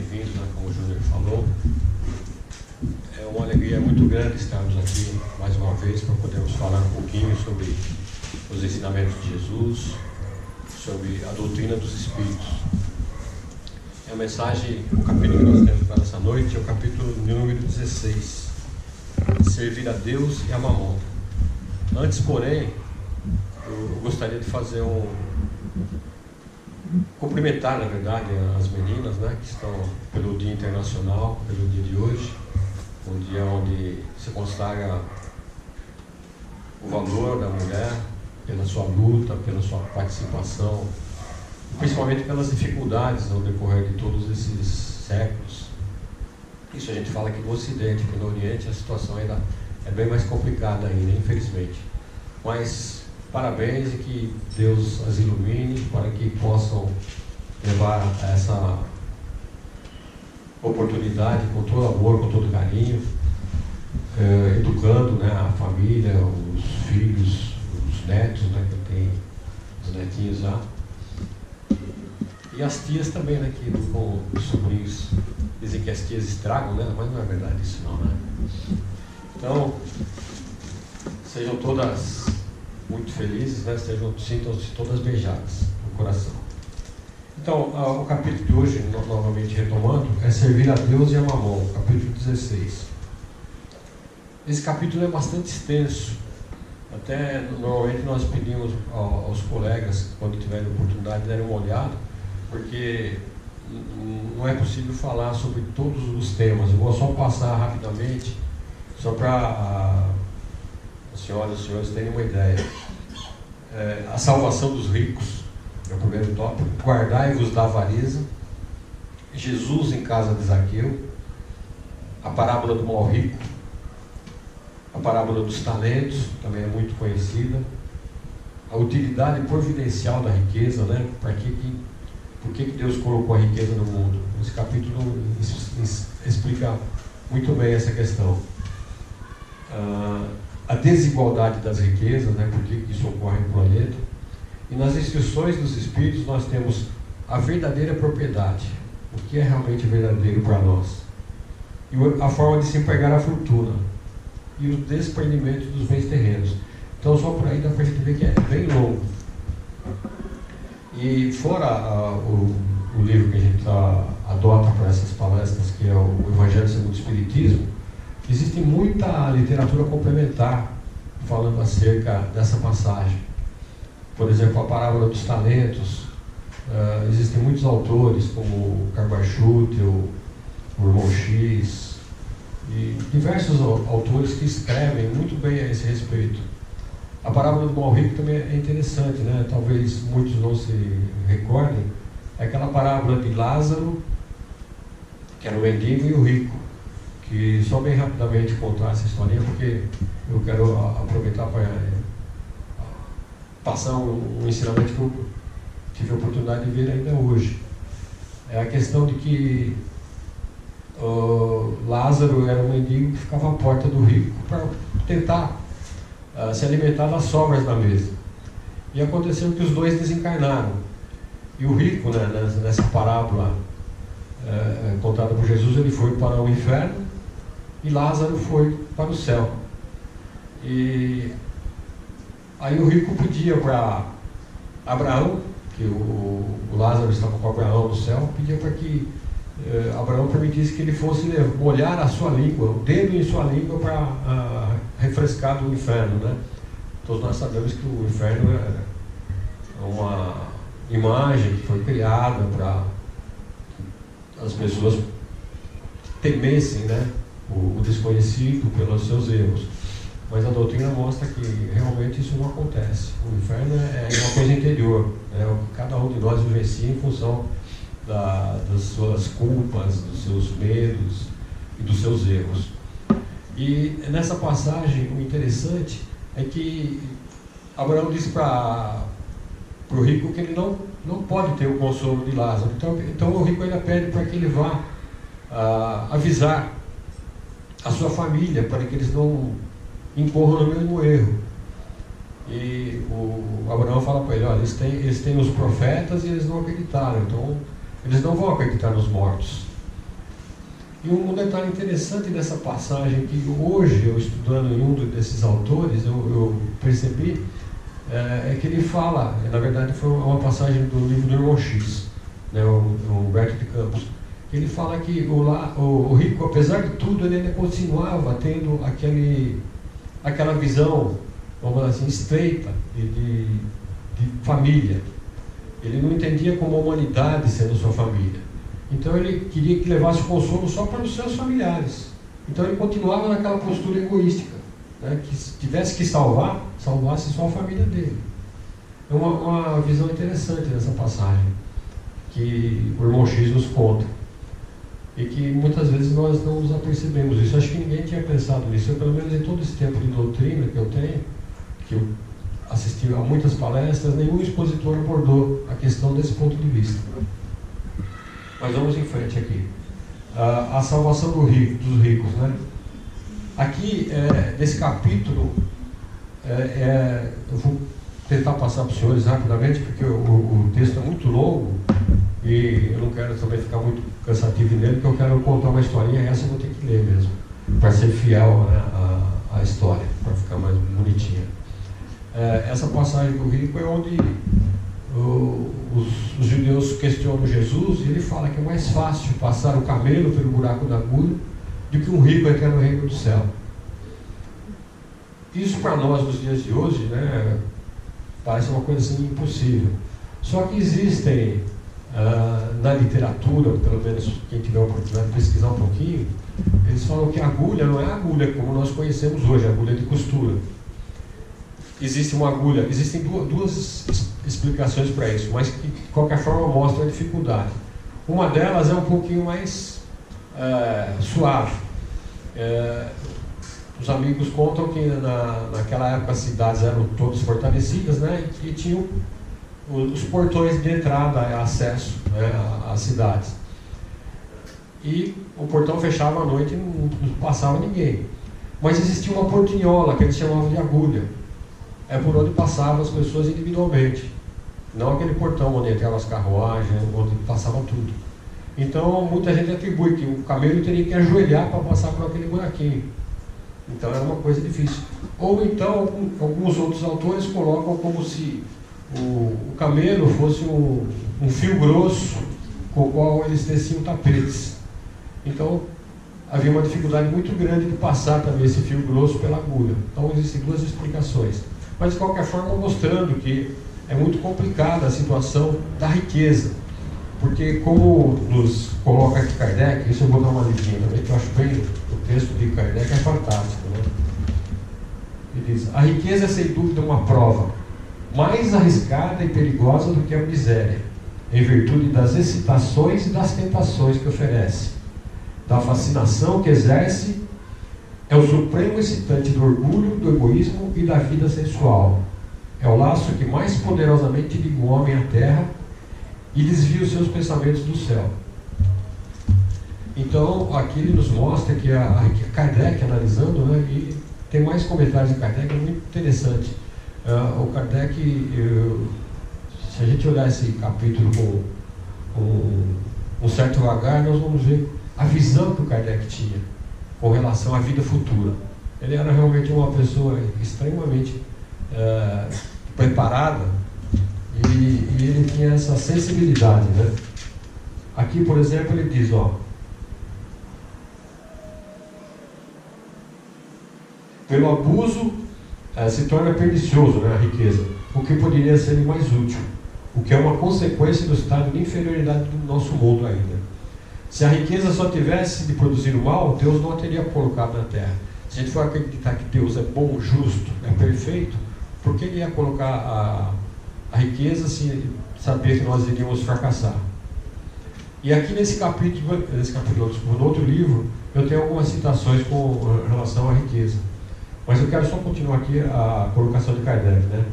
bem-vindos, né, como o Júnior falou. É uma alegria muito grande estarmos aqui mais uma vez para podermos falar um pouquinho sobre os ensinamentos de Jesus, sobre a doutrina dos Espíritos. A mensagem, o capítulo que nós temos para essa noite é o capítulo número 16, Servir a Deus e a Mamon. Antes, porém, eu gostaria de fazer cumprimentar, na verdade, as meninas, né, que estão pelo Dia Internacional, pelo dia de hoje, um dia onde se consagra o valor da mulher, pela sua luta, pela sua participação, principalmente pelas dificuldades ao decorrer de todos esses séculos. Isso a gente fala aqui no Ocidente, porque no Oriente a situação ainda é bem mais complicada ainda, infelizmente. Mas parabéns e que Deus as ilumine para que possam levar essa oportunidade com todo amor, com todo carinho, educando, né, a família, os filhos, os netos, né, que tem os netinhos lá, e as tias também, né, que com os sobrinhos. Dizem que as tias estragam, né, mas não é verdade isso não, né? Então, sejam todas muito felizes, né? Sintam-se todas beijadas no coração. Então, o capítulo de hoje, novamente retomando, é Servir a Deus e a Mamon, capítulo 16. Esse capítulo é bastante extenso. Até, normalmente, nós pedimos aos colegas, quando tiverem oportunidade, darem uma olhada, porque não é possível falar sobre todos os temas. Eu vou só passar rapidamente, só para as senhoras e os senhores terem uma ideia. A salvação dos ricos é o primeiro tópico. Guardai-vos da avareza. Jesus em casa de Zaqueu. A parábola do mau rico. A parábola dos talentos, também é muito conhecida. A utilidade providencial da riqueza, né? Por que Deus colocou a riqueza no mundo? Esse capítulo explica muito bem essa questão. A desigualdade das riquezas, né? Por que isso ocorre no planeta. E nas instruções dos Espíritos nós temos a verdadeira propriedade, o que é realmente verdadeiro para nós, e a forma de se empregar a fortuna, e o desprendimento dos bens terrenos. Então só por aí dá para a gente ver que é bem longo. E fora o livro que a gente adota para essas palestras, que é o Evangelho segundo o Espiritismo, existe muita literatura complementar falando acerca dessa passagem. Por exemplo, a parábola dos talentos. Existem muitos autores, como o Carbachute, o Irmão X, e diversos autores que escrevem muito bem a esse respeito. A parábola do mau rico também é interessante, né? Talvez muitos não se recordem. É aquela parábola de Lázaro, que era o mendigo, e o rico. Que só bem rapidamente contar essa historinha, porque eu quero aproveitar para passar um ensinamento que eu tive a oportunidade de ver ainda hoje. É a questão de que Lázaro era um mendigo que ficava à porta do rico para tentar se alimentar das sobras da mesa. E aconteceu que os dois desencarnaram. E o rico, né, nessa parábola contada por Jesus, ele foi para o inferno e Lázaro foi para o céu. E aí o rico pedia para Abraão, que o Lázaro estava com Abraão no céu, pedia para que Abraão permitisse que ele fosse molhar a sua língua, o dedo em sua língua, para refrescar do inferno, né? Todos nós sabemos que o inferno é uma imagem que foi criada para as pessoas temessem, né, o desconhecido pelos seus erros. Mas a doutrina mostra que realmente isso não acontece. O inferno é uma coisa interior, né? O que cada um de nós vivencia em função das suas culpas, dos seus medos e dos seus erros. E nessa passagem, o interessante é que Abraão disse para o rico que ele não pode ter o consolo de Lázaro. Então o rico ainda pede para que ele vá avisar a sua família, para que eles não incorram no mesmo erro. E o Abraão fala para ele: olha, eles têm os profetas e eles não acreditaram, então eles não vão acreditar nos mortos. E um detalhe interessante dessa passagem, que hoje, eu estudando em um desses autores, eu percebi, é que ele fala, na verdade foi uma passagem do livro do Irmão X, né, o Humberto de Campos. Ele fala que o rico, apesar de tudo, ele ainda continuava tendo aquela visão, vamos dizer assim, estreita de família. Ele não entendia como a humanidade sendo sua família. Então ele queria que levasse consolo só para os seus familiares. Então ele continuava naquela postura egoística, né? Que se tivesse que salvasse só a família dele. É uma visão interessante nessa passagem, que o Irmão X nos conta. E que muitas vezes nós não nos apercebemos isso. Acho que ninguém tinha pensado nisso. Eu, pelo menos em todo esse tempo de doutrina que eu tenho, que eu assisti a muitas palestras, nenhum expositor abordou a questão desse ponto de vista. Mas vamos em frente aqui. A salvação dos ricos, né? Aqui, nesse capítulo, eu vou tentar passar para os senhores rapidamente, porque o texto é muito longo e eu não quero também ficar muito cansativo nele, porque eu quero contar uma historinha, essa eu vou ter que ler mesmo, para ser fiel, né, à história, para ficar mais bonitinha. Essa passagem do rico é onde os judeus questionam Jesus, e ele fala que é mais fácil passar o camelo pelo buraco da agulha do que um rico entrar no reino do céu. Isso para nós nos dias de hoje, né, parece uma coisa assim impossível. Só que existem na literatura, pelo menos quem tiver a oportunidade de pesquisar um pouquinho, eles falam que a agulha não é a agulha como nós conhecemos hoje, a agulha de costura. Existe uma agulha, existem duas explicações para isso, mas que de qualquer forma mostram a dificuldade. Uma delas é um pouquinho mais suave. Os amigos contam que naquela época as cidades eram todas fortalecidas, né, e tinham os portões de entrada e acesso, né, às cidades. E o portão fechava à noite e não passava ninguém. Mas existia uma portinhola que eles chamavam de agulha. É por onde passavam as pessoas individualmente. Não aquele portão onde entravam as carruagens, onde passava tudo. Então muita gente atribui que o camelo teria que ajoelhar para passar por aquele buraquinho. Então era uma coisa difícil. Ou então alguns outros autores colocam como se o camelo fosse um fio grosso com o qual eles teciam tapetes. Então havia uma dificuldade muito grande de passar também esse fio grosso pela agulha. Então existem duas explicações. Mas de qualquer forma mostrando que é muito complicada a situação da riqueza. Porque como nos coloca aqui Kardec, isso eu vou dar uma lidinha também, que eu acho bem, o texto de Kardec é fantástico, né? Ele diz: a riqueza é sem dúvida uma prova mais arriscada e perigosa do que a miséria, em virtude das excitações e das tentações que oferece, da fascinação que exerce. É o supremo excitante do orgulho, do egoísmo e da vida sensual. É o laço que mais poderosamente liga o homem à terra e desvia os seus pensamentos do céu. Então, aqui ele nos mostra que a Kardec, analisando, né, e tem mais comentários de Kardec, é muito interessante. O Kardec, se a gente olhar esse capítulo com um certo vagar, nós vamos ver a visão que o Kardec tinha com relação à vida futura. Ele era realmente uma pessoa extremamente preparada e ele tinha essa sensibilidade, né? Aqui, por exemplo, ele diz, pelo abuso se torna pernicioso, né, a riqueza, o que poderia ser mais útil, o que é uma consequência do estado de inferioridade do nosso mundo ainda. Se a riqueza só tivesse de produzir o mal, Deus não a teria colocado na terra. Se a gente for acreditar que Deus é bom, justo, é perfeito, por que ele ia colocar a riqueza se saber que nós iríamos fracassar? E aqui nesse capítulo, no outro livro, eu tenho algumas citações com relação à riqueza. Mas eu quero só continuar aqui a colocação de Kardec, né?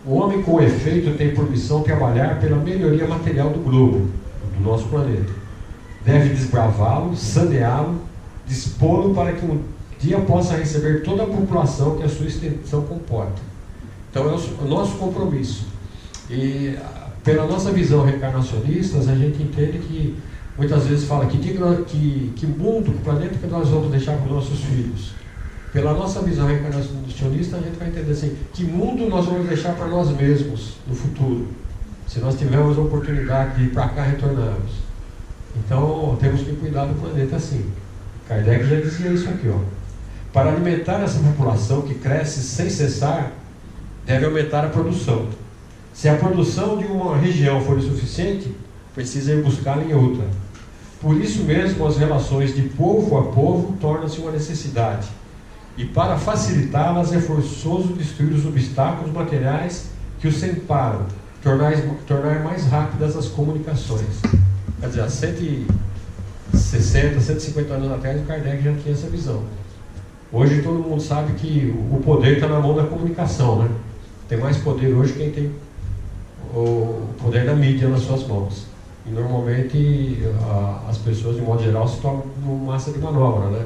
O homem, com efeito, tem por missão trabalhar pela melhoria material do globo, do nosso planeta. Deve desbravá-lo, saneá-lo, dispô-lo para que um dia possa receber toda a população que a sua extensão comporta. Então é o nosso compromisso. E pela nossa visão reencarnacionista, a gente entende que muitas vezes fala que mundo, que planeta que nós vamos deixar para os nossos filhos. Pela nossa visão reencarnacionista, a gente vai entender assim, que mundo nós vamos deixar para nós mesmos no futuro, se nós tivermos a oportunidade de ir para cá e retornarmos. Então, temos que cuidar do planeta assim. Kardec já dizia isso aqui, ó. Para alimentar essa população que cresce sem cessar, deve aumentar a produção. Se a produção de uma região for insuficiente, precisa ir buscá-la em outra. Por isso mesmo, as relações de povo a povo tornam-se uma necessidade. E para facilitá-las é forçoso destruir os obstáculos materiais que os separam, tornar mais rápidas as comunicações. Quer dizer, há 160, 150 anos atrás, o Kardec já tinha essa visão. Hoje todo mundo sabe que o poder está na mão da comunicação, né? Tem mais poder hoje quem tem o poder da mídia nas suas mãos. E normalmente as pessoas, de modo geral, se tornam massa de manobra, né?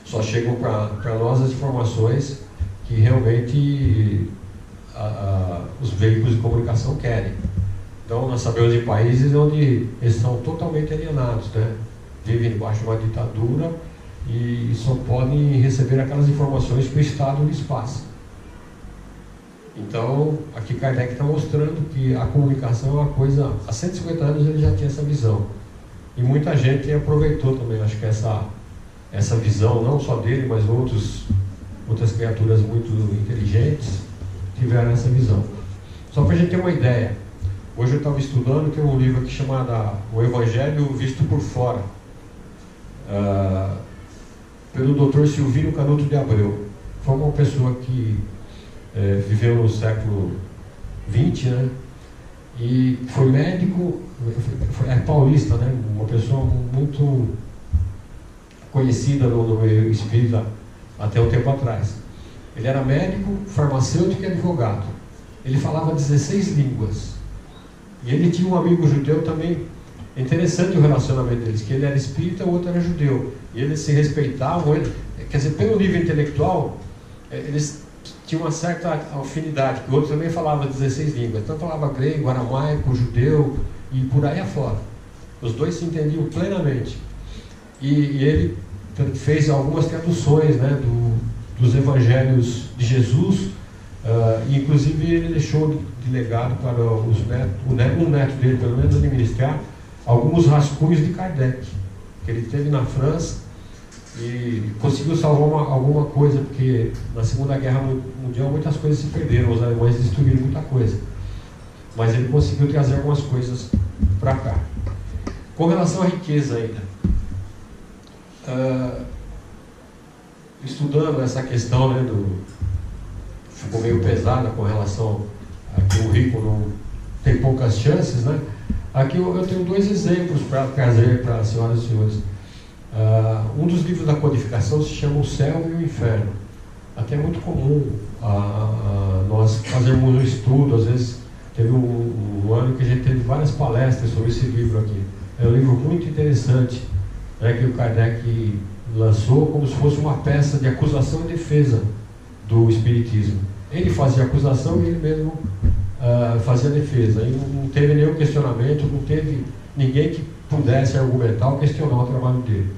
Só chegam para nós as informações que realmente os veículos de comunicação querem. Então nós sabemos de países onde eles são totalmente alienados, né? Vivem debaixo de uma ditadura e só podem receber aquelas informações que o Estado lhes passa. Então, aqui Kardec está mostrando que a comunicação é uma coisa... Há 150 anos ele já tinha essa visão. E muita gente aproveitou também, acho que essa visão, não só dele, mas outras criaturas muito inteligentes tiveram essa visão. Só para a gente ter uma ideia, hoje eu estava estudando, tem um livro aqui chamado O Evangelho Visto por Fora, pelo Dr. Silvino Canuto de Abreu. Foi uma pessoa que viveu no século XX, né? E foi médico, é paulista, né? Uma pessoa muito conhecida no meio espírita até um tempo atrás. Ele era médico, farmacêutico e advogado. Ele falava 16 línguas. E ele tinha um amigo judeu também. É interessante o relacionamento deles, que ele era espírita, o outro era judeu. E eles se respeitavam. Quer dizer, pelo nível intelectual, eles tinham uma certa afinidade, que o outro também falava 16 línguas. Então falava grego, aramaico, judeu e por aí afora. Os dois se entendiam plenamente. E ele fez algumas traduções, né, dos evangelhos de Jesus, e inclusive ele deixou de legado para os netos, um neto dele, pelo menos, administrar alguns rascunhos de Kardec, que ele teve na França e conseguiu salvar alguma coisa, porque na Segunda Guerra Mundial muitas coisas se perderam, os alemães destruíram muita coisa, mas ele conseguiu trazer algumas coisas para cá. Com relação à riqueza ainda, estudando essa questão, né, ficou meio pesada com relação a que o rico não tem poucas chances, né? Aqui eu tenho dois exemplos para trazer para as senhoras e senhores. Um dos livros da codificação se chama O Céu e o Inferno. Até é muito comum nós fazermos um estudo, às vezes teve um ano que a gente teve várias palestras sobre esse livro aqui. É um livro muito interessante, né, que o Kardec lançou como se fosse uma peça de acusação e defesa do Espiritismo. Ele fazia acusação e ele mesmo fazia defesa. E não teve nenhum questionamento, não teve ninguém que pudesse argumentar ou questionar o trabalho dele.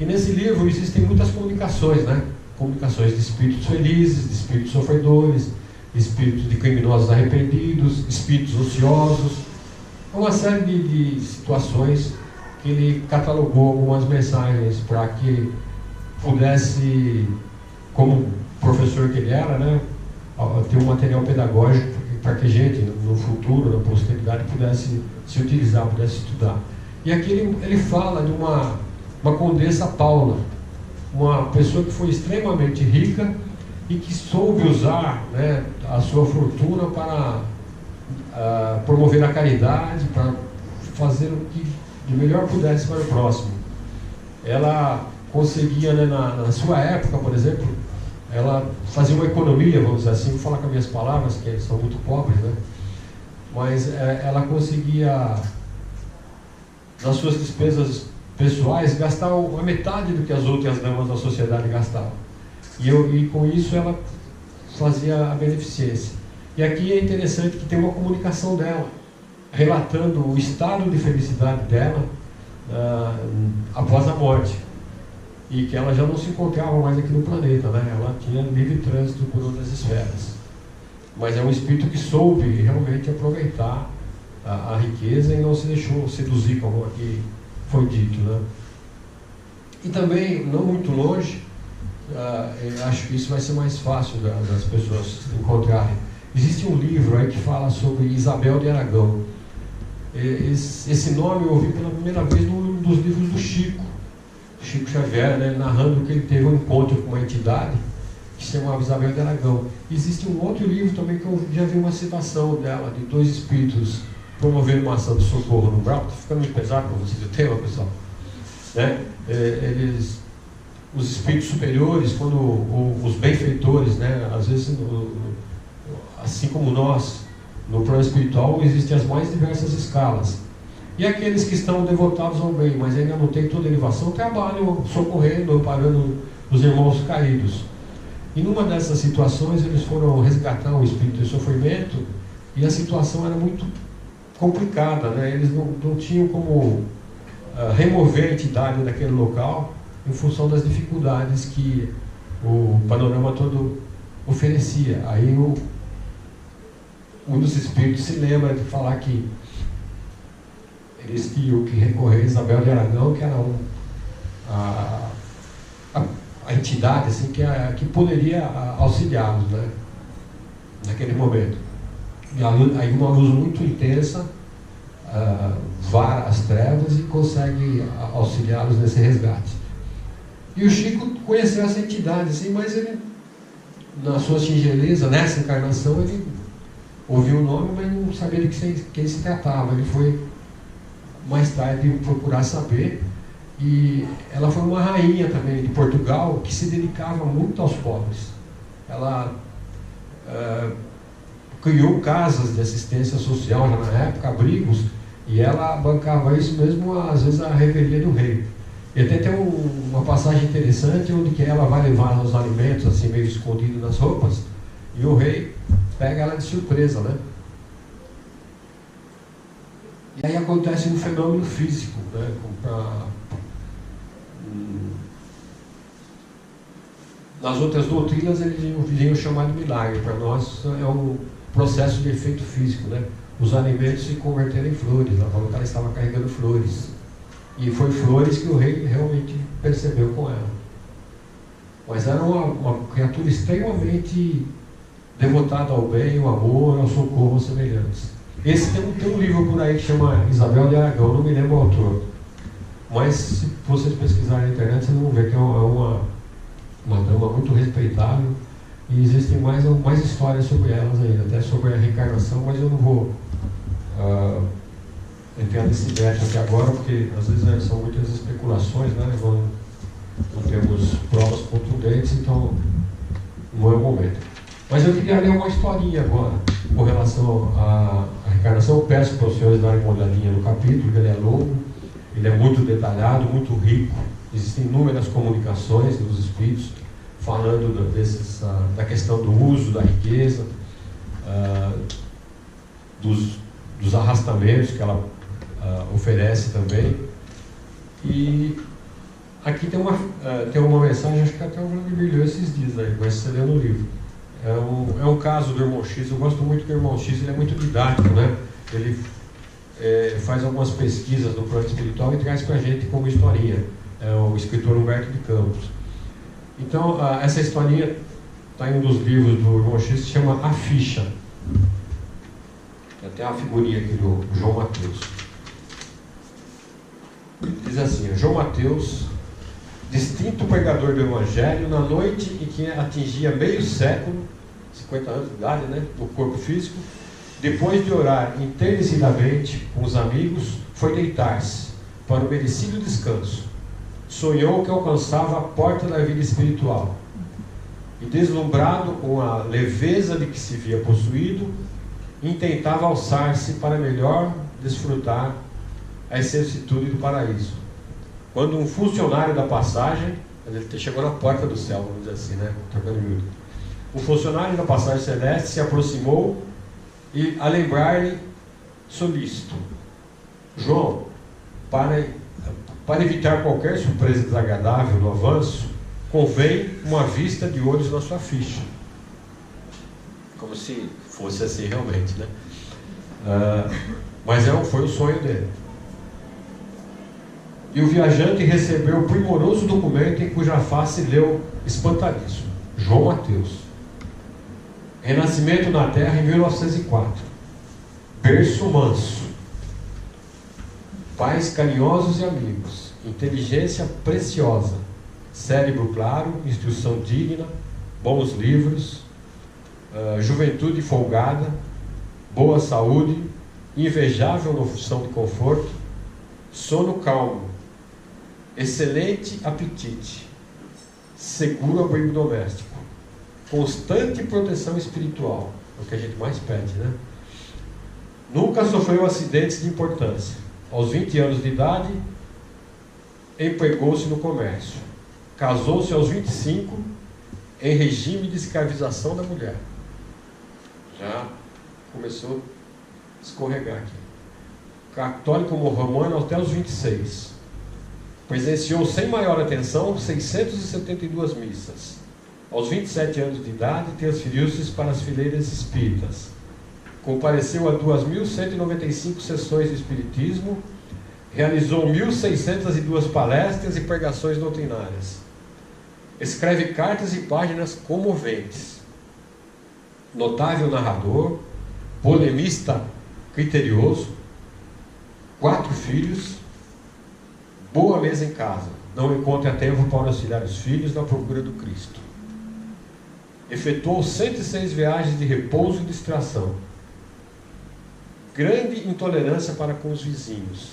E nesse livro existem muitas comunicações, né? Comunicações de espíritos felizes, de espíritos sofredores, de espíritos de criminosos arrependidos, espíritos ociosos, uma série de situações que ele catalogou algumas mensagens para que pudesse, como professor que ele era, né, ter um material pedagógico para que a gente, no futuro, na posteridade, pudesse se utilizar, pudesse estudar. E aqui ele fala de uma condessa Paula, uma pessoa que foi extremamente rica e que soube usar, né, a sua fortuna para promover a caridade, para fazer o que de melhor pudesse para o próximo. Ela conseguia, né, na sua época, por exemplo, ela fazia uma economia, vamos dizer assim, vou falar com as minhas palavras, que são muito pobres, né? Mas ela conseguia, nas suas despesas pessoais, gastar a metade do que as outras damas da sociedade gastavam. E com isso ela fazia a beneficência. E aqui é interessante que tem uma comunicação dela, relatando o estado de felicidade dela após a morte, e que ela já não se encontrava mais aqui no planeta, né? Ela tinha livre trânsito por outras esferas. Mas é um espírito que soube realmente aproveitar a riqueza e não se deixou seduzir, como aqui foi dito, né? E também, não muito longe, eu acho que isso vai ser mais fácil das pessoas encontrarem. Existe um livro aí que fala sobre Isabel de Aragão. Esse nome eu ouvi pela primeira vez num dos livros do Chico Xavier, né, narrando que ele teve um encontro com uma entidade que se chamava Isabel de Aragão. Existe um outro livro também que eu já vi uma citação dela, de dois espíritos promovendo uma ação de socorro no Brau. Está ficando muito pesado para vocês o tema, pessoal, né? Os espíritos superiores, quando os benfeitores, né, às vezes, assim como nós, no plano espiritual, existem as mais diversas escalas. E aqueles que estão devotados ao bem, mas ainda não têm toda a elevação, trabalham socorrendo, amparando os irmãos caídos. E numa dessas situações, eles foram resgatar um espírito de sofrimento, e a situação era muito complicada, né? Eles não tinham como remover a entidade daquele local, em função das dificuldades que o panorama todo oferecia. Aí um dos espíritos se lembra de falar que eles tinham que recorrer a Isabel de Aragão, que era a entidade assim, que poderia auxiliá-los, né, naquele momento. E aí uma luz muito intensa vara as trevas e consegue auxiliá-los nesse resgate. E o Chico conheceu essa entidade, assim, mas ele, na sua singeleza, nessa encarnação, ele ouviu o nome, mas não sabia de quem se tratava. Ele foi mais tarde procurar saber, e ela foi uma rainha também de Portugal que se dedicava muito aos pobres. Ela criou casas de assistência social já na época, abrigos, e ela bancava isso mesmo, às vezes, a revelia do rei. E até tem uma passagem interessante onde que ela vai levar os alimentos assim meio escondido nas roupas, e o rei pega ela de surpresa, né? E aí acontece um fenômeno físico, né? Nas outras doutrinas eles iriam chamar de milagre. Para nós é um processo de efeito físico, né? Os alimentos se converteram em flores. Ela falou que ela estava carregando flores, e foi flores que o rei realmente percebeu com ela. Mas era uma criatura extremamente devotada ao bem, ao amor, ao socorro aos semelhantes. Tem um livro por aí que chama Isabel de Aragão, não me lembro o autor, mas se vocês pesquisarem na internet vocês vão ver que é uma dama muito respeitável, e existem mais histórias sobre elas ainda, até sobre a reencarnação, mas eu não vou entrar nesse mérito aqui agora, porque às vezes são muitas especulações, né? Não temos provas contundentes, então não é o momento. Mas eu queria ler uma historinha agora com relação à reencarnação. Eu peço para os senhores darem uma olhadinha no capítulo, ele é longo, ele é muito detalhado, muito rico. Existem inúmeras comunicações dos espíritos falando da questão do uso da riqueza, dos arrastamentos que ela oferece também. E aqui tem uma mensagem, acho que até o Vladimir leu esses dias aí, mas você leu no livro. É um caso do irmão X. Eu gosto muito do irmão X, ele é muito didático, né? Ele faz algumas pesquisas no plano espiritual e traz para a gente como historinha. É o escritor Humberto de Campos. Então, essa historinha está em um dos livros do irmão X, que se chama A Ficha. Tem até uma figurinha aqui do João Mateus. Diz assim: João Mateus, distinto pregador do Evangelho, na noite em que atingia meio século, 50 anos de idade, né, no corpo físico, depois de orar enternecidamente com os amigos, foi deitar-se para o merecido descanso. Sonhou que alcançava a porta da vida espiritual, e deslumbrado com a leveza de que se via possuído, intentava alçar-se para melhor desfrutar a excelsitude do paraíso. Quando um funcionário da passagem, ele chegou na porta do céu, vamos dizer assim, né? Um funcionário da passagem celeste se aproximou e, a lembrar-lhe, solícito: João, Para evitar qualquer surpresa desagradável no avanço, convém uma vista de olhos na sua ficha. Como se fosse assim realmente, né? Mas foi o sonho dele. E o viajante recebeu o primoroso documento em cuja face leu espantadíssimo: João Mateus. Renascimento na Terra em 1904. Berço manso. Pais carinhosos e amigos. Inteligência preciosa. Cérebro claro, instrução digna, bons livros, juventude folgada, boa saúde, invejável noção de conforto, sono calmo, excelente apetite, seguro abrigo doméstico, constante proteção espiritual, é o que a gente mais pede, né? Nunca sofreu acidentes de importância. Aos 20 anos de idade, empregou-se no comércio. Casou-se aos 25, em regime de escravização da mulher. Já começou a escorregar aqui. Católico romano até os 26. Presenciou sem maior atenção 672 missas. Aos 27 anos de idade, transferiu-se para as fileiras espíritas. Compareceu a 2.195 sessões de espiritismo, realizou 1.602 palestras e pregações doutrinárias. Escreve cartas e páginas comoventes. Notável narrador, polemista criterioso, 4 filhos, boa mesa em casa, não encontra tempo para auxiliar os filhos na procura do Cristo. Efetuou 106 viagens de repouso e distração. Grande intolerância para com os vizinhos.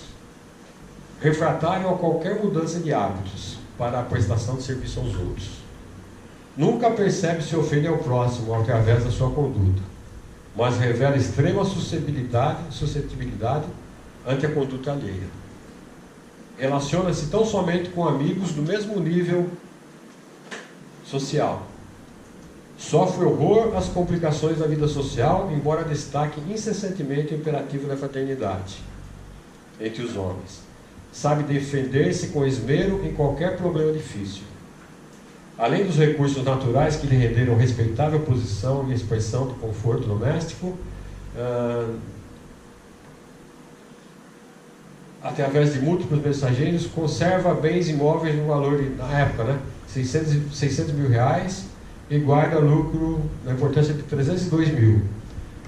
Refratário a qualquer mudança de hábitos para a prestação de serviço aos outros. Nunca percebe se ofende ao próximo através da sua conduta, mas revela extrema suscetibilidade ante a conduta alheia. Relaciona-se tão somente com amigos do mesmo nível social. Sofre horror às complicações da vida social, embora destaque incessantemente o imperativo da fraternidade entre os homens. Sabe defender-se com esmero em qualquer problema difícil. Além dos recursos naturais que lhe renderam respeitável posição e expressão do conforto doméstico, através de múltiplos mensageiros, conserva bens imóveis no valor, na época, né, 600 mil reais, e guarda lucro na importância de 302 mil.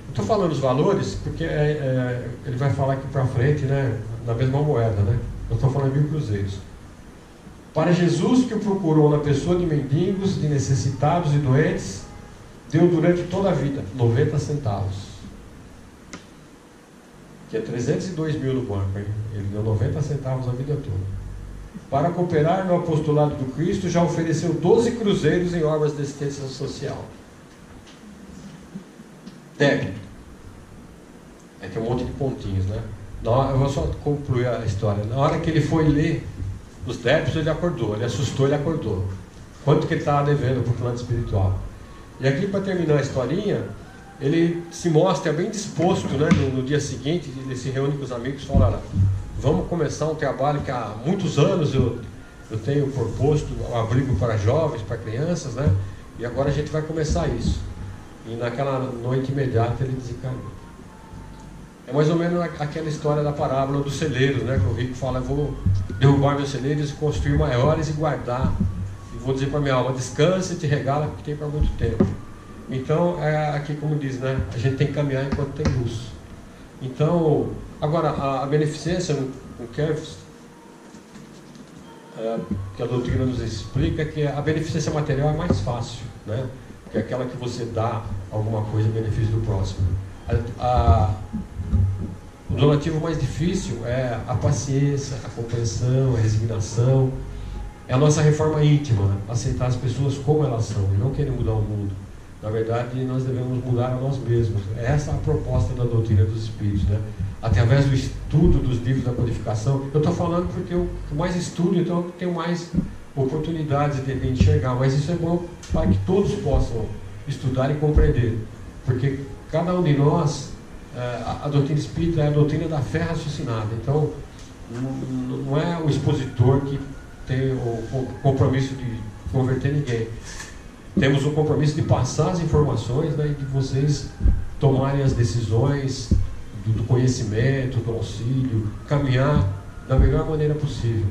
Estou falando os valores porque ele vai falar aqui para frente, né, na mesma moeda, né? Eu estou falando 1.000 cruzeiros. Para Jesus, que o procurou na pessoa de mendigos, de necessitados e doentes, deu durante toda a vida 90 centavos. Que é 302 mil no banco, hein? Ele deu 90 centavos a vida toda. Para cooperar no apostolado do Cristo, já ofereceu 12 cruzeiros em obras de assistência social. Débito. Aí tem um monte de pontinhos, né? Eu vou só concluir a história. Na hora que ele foi ler os débitos, ele acordou. Ele assustou, ele acordou. Quanto que ele estava devendo para o plano espiritual. E aqui, para terminar a historinha, ele se mostra bem disposto, né? No dia seguinte, ele se reúne com os amigos e fala: olha, vamos começar um trabalho que há muitos anos eu tenho proposto, um abrigo para jovens, para crianças, né? E agora a gente vai começar isso. E naquela noite imediata ele desencarnou. É mais ou menos aquela história da parábola dos celeiros, né? Que o rico fala: eu vou derrubar meus celeiros e construir maiores e guardar. E vou dizer para minha alma: descansa e te regala, porque tem para muito tempo. Então, aqui como diz, né? A gente tem que caminhar enquanto tem luz. Então, agora, a beneficência, não quer que a doutrina nos explica que a beneficência material é mais fácil, né? Que é aquela que você dá alguma coisa em benefício do próximo. O donativo mais difícil é a paciência, a compreensão, a resignação. É a nossa reforma íntima, aceitar as pessoas como elas são e não querer mudar o mundo. Na verdade, nós devemos mudar a nós mesmos. Essa é a proposta da doutrina dos Espíritos, né? Através do estudo dos livros da codificação. Eu estou falando porque eu mais estudo, então eu tenho mais oportunidades de enxergar. Mas isso é bom para que todos possam estudar e compreender. Porque cada um de nós, a doutrina espírita é a doutrina da fé raciocinada. Então, não é o expositor que tem o compromisso de converter ninguém. Temos o compromisso de passar as informações, né, e de vocês tomarem as decisões do conhecimento, do auxílio, caminhar da melhor maneira possível,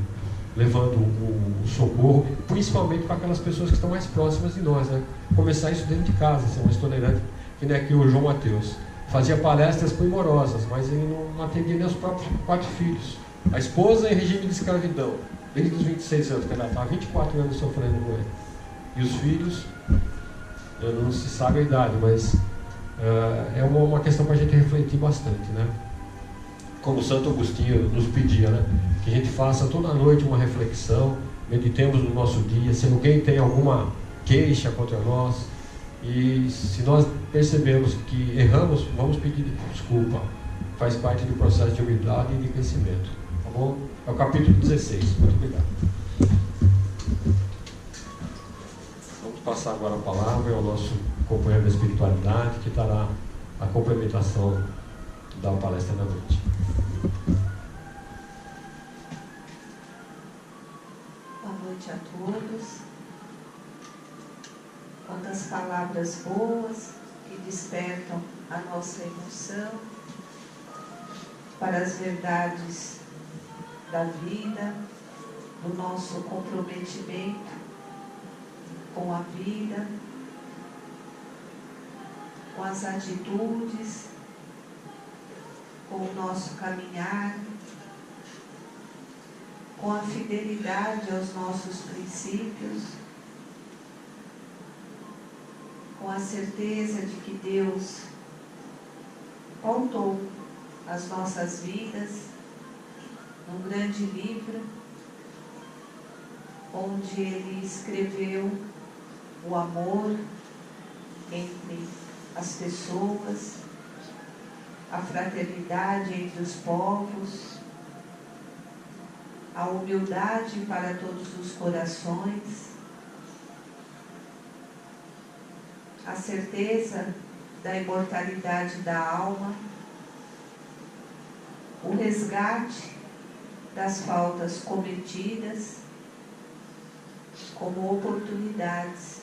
levando o socorro, principalmente para aquelas pessoas que estão mais próximas de nós, né? Começar isso dentro de casa, ser mais tolerante, que nem aqui o João Mateus. Fazia palestras primorosas, mas ele não atendia nem os próprios 4 filhos. A esposa em regime de escravidão, desde os 26 anos, que ela está há 24 anos sofrendo com ele. E os filhos, não se sabe a idade, mas é uma questão para a gente refletir bastante, né? Como Santo Agostinho nos pedia, né? Que a gente faça toda noite uma reflexão, meditemos no nosso dia, se alguém tem alguma queixa contra nós, e se nós percebemos que erramos, vamos pedir desculpa. Faz parte do processo de humildade e de crescimento. Tá bom? É o capítulo 16. Muito obrigado. Vamos passar agora a palavra ao nosso companheiro da espiritualidade, que dará a complementação da palestra da noite. Boa noite a todos. Quantas palavras boas que despertam a nossa emoção para as verdades da vida, do nosso comprometimento com a vida, com as atitudes, com o nosso caminhar, com a fidelidade aos nossos princípios, com a certeza de que Deus pautou as nossas vidas num grande livro, onde Ele escreveu o amor entre as pessoas, a fraternidade entre os povos, a humildade para todos os corações, a certeza da imortalidade da alma, o resgate das faltas cometidas como oportunidades.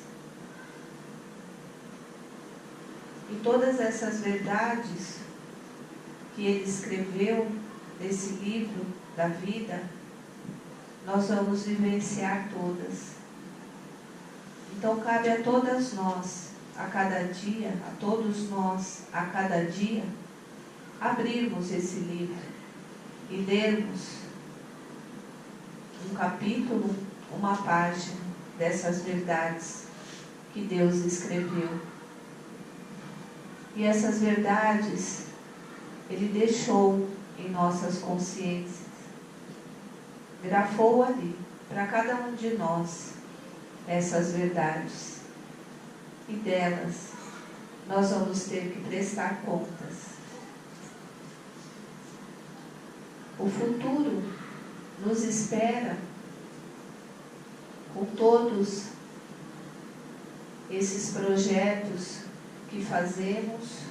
E todas essas verdades que ele escreveu nesse livro da vida, nós vamos vivenciar todas. Então cabe a todas nós, a cada dia, a todos nós, a cada dia, abrirmos esse livro e lermos um capítulo, uma página dessas verdades que Deus escreveu. E essas verdades Ele deixou em nossas consciências, grafou ali para cada um de nós essas verdades, e delas nós vamos ter que prestar contas. O futuro nos espera com todos esses projetos que fazemos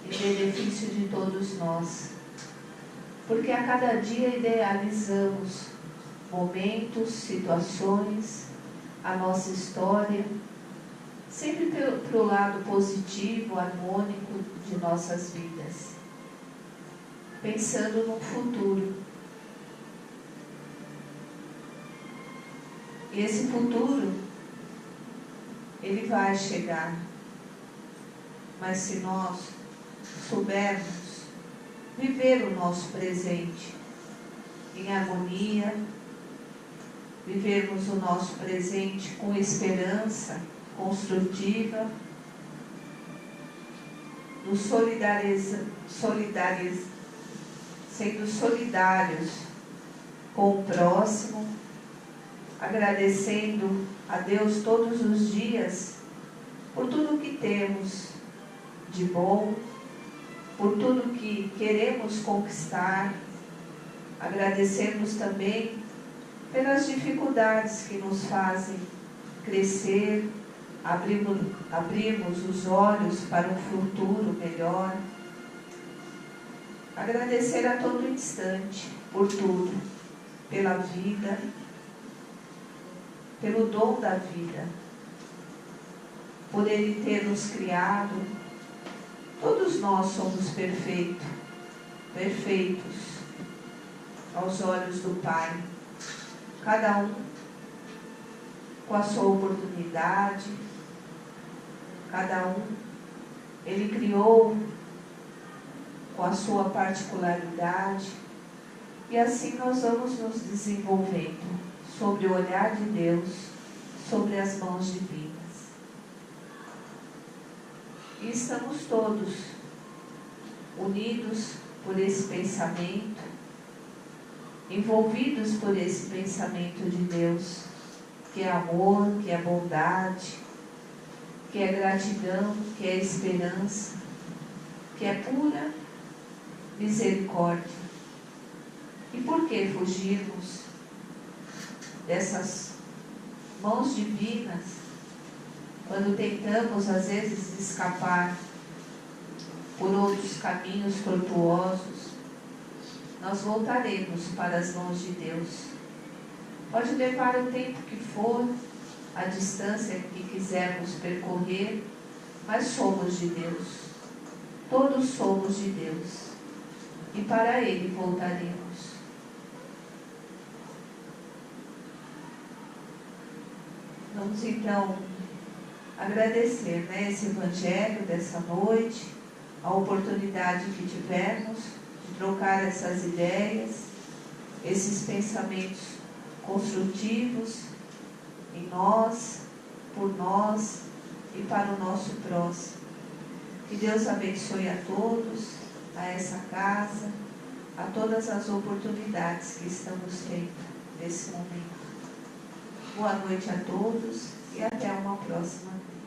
em benefício de todos nós, porque a cada dia idealizamos momentos, situações, a nossa história, sempre para o lado positivo, harmônico de nossas vidas, pensando no futuro. E esse futuro, ele vai chegar, mas se nós soubermos viver o nosso presente em harmonia, vivermos o nosso presente com esperança construtiva, sendo solidários com o próximo, agradecendo a Deus todos os dias por tudo que temos de bom, por tudo que queremos conquistar, agradecemos também pelas dificuldades que nos fazem crescer, abrirmos os olhos para um futuro melhor. Agradecer a todo instante por tudo, pela vida, pelo dom da vida, por Ele ter nos criado. Todos nós somos perfeitos aos olhos do Pai, cada um com a sua oportunidade, cada um Ele criou com a sua particularidade, e assim nós vamos nos desenvolvendo sobre o olhar de Deus, sobre as mãos divinas. E estamos todos unidos por esse pensamento, envolvidos por esse pensamento de Deus, que é amor, que é bondade, que é gratidão, que é esperança, que é pura misericórdia. E por que fugirmos dessas mãos divinas quando tentamos às vezes escapar por outros caminhos tortuosos? Nós voltaremos para as mãos de Deus. Pode levar o tempo que for, a distância que quisermos percorrer, mas somos de Deus. Todos somos de Deus. E para Ele voltaremos. Vamos então agradecer, esse Evangelho dessa noite, a oportunidade que tivemos de trocar essas ideias, esses pensamentos construtivos em nós, por nós e para o nosso próximo. Que Deus abençoe a todos, a essa casa, a todas as oportunidades que estamos tendo nesse momento. Boa noite a todos e até uma próxima vez.